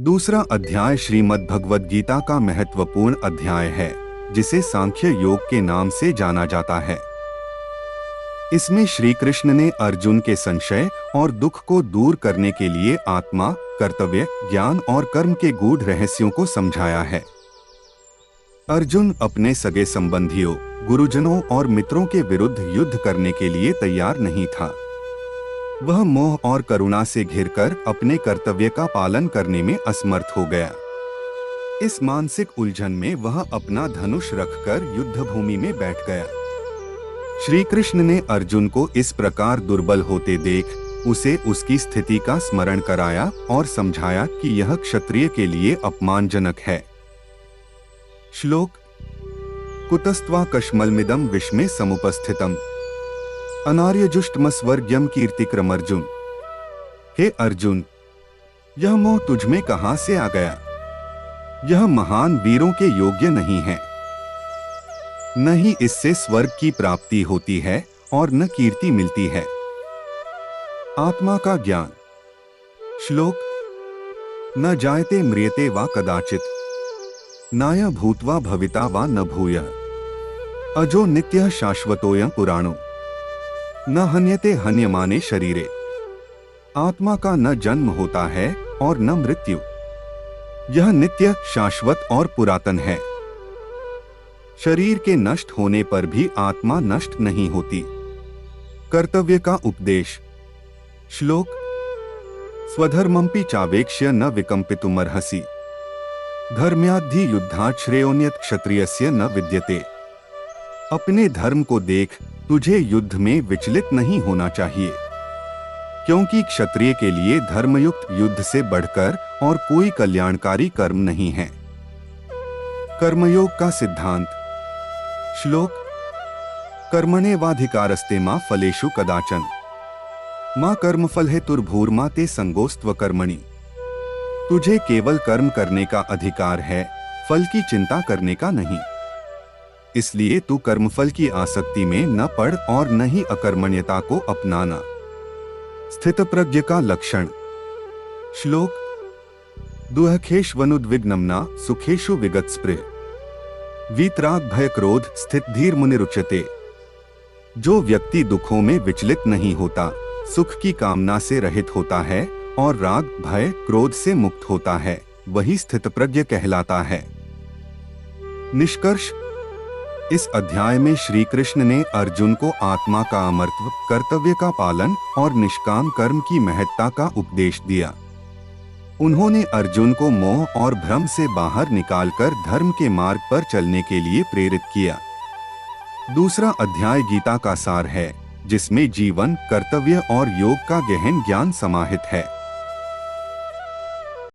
दूसरा अध्याय श्रीमद् भगवद गीता का महत्वपूर्ण अध्याय है, जिसे सांख्य योग के नाम से जाना जाता है। इसमें श्री कृष्ण ने अर्जुन के संशय और दुख को दूर करने के लिए आत्मा, कर्तव्य, ज्ञान और कर्म के गूढ़ रहस्यों को समझाया है। अर्जुन अपने सगे संबंधियों, गुरुजनों और मित्रों के विरुद्ध युद्ध करने के लिए तैयार नहीं था। वह मोह और करुणा से घिरकर अपने कर्तव्य का पालन करने में असमर्थ हो गया। इस मानसिक उलझन में वह अपना धनुष रखकर युद्ध भूमि में बैठ गया। श्री कृष्ण ने अर्जुन को इस प्रकार दुर्बल होते देख उसे उसकी स्थिति का स्मरण कराया और समझाया कि यह क्षत्रिय के लिए अपमानजनक है। श्लोक: कुतस्त्वा कश्मलमिदं विष्मे समुपस्थितम् अनार्यजुष्टमस्वर्ग्यम कीर्तिक्रमर्जुन। हे अर्जुन, यह मोह तुझमें कहां से आ गया? यह महान वीरों के योग्य नहीं है। न ही इससे स्वर्ग की प्राप्ति होती है और न कीर्ति मिलती है। आत्मा का ज्ञान। श्लोक: न जायते म्रियते वा कदाचित, नाय भूत्वा भविता वा न भूयः, अजो नित्यः शाश्वतोऽयं पुराणो, न हन्यते हन्यमाने शरीरे। आत्मा का न जन्म होता है और न मृत्यु। यह नित्य, शाश्वत और पुरातन है। शरीर के नष्ट होने पर भी आत्मा नष्ट नहीं होती। कर्तव्य का उपदेश। श्लोक: स्वधर्मंपि चावेक्ष्य न विकंपितुमर्हसि, धर्म्याद्धि युद्धात् श्रेयोन्यत् क्षत्रियस्य न विद्यते। अपने धर्म को देख तुझे युद्ध में विचलित नहीं होना चाहिए, क्योंकि क्षत्रिय के लिए धर्मयुक्त युद्ध से बढ़कर और कोई कल्याणकारी कर्म नहीं है। कर्मयोग का सिद्धांत। श्लोक: कर्मण्येवाधिकारस्ते मा फलेषु कदाचन, मा कर्मफल हेतुर्भूर्मा ते संगोस्त्व कर्मणि। तुझे केवल कर्म करने का अधिकार है, फल की चिंता करने का नहीं। इसलिए तू कर्मफल की आसक्ति में न पड़ और न ही अकर्मण्यता को अपनाना। स्थितप्रज्ञ का लक्षण। श्लोक: दुःखेष्वनुद्विग्नम्ना सुखेषु विगतस्पृह, वीतराग भय क्रोध स्थित धीर मुनिरुच्यते। जो व्यक्ति दुखों में विचलित नहीं होता, सुख की कामना से रहित होता है और राग, भय, क्रोध से मुक्त होता है, वही स्थितप्रज्ञ कहलाता है। निष्कर्ष: इस अध्याय में श्री कृष्ण ने अर्जुन को आत्मा का अमरत्व, कर्तव्य का पालन और निष्काम कर्म की महत्ता का उपदेश दिया। उन्होंने अर्जुन को मोह और भ्रम से बाहर निकालकर धर्म के मार्ग पर चलने के लिए प्रेरित किया। दूसरा अध्याय गीता का सार है, जिसमें जीवन, कर्तव्य और योग का गहन ज्ञान समाहित है।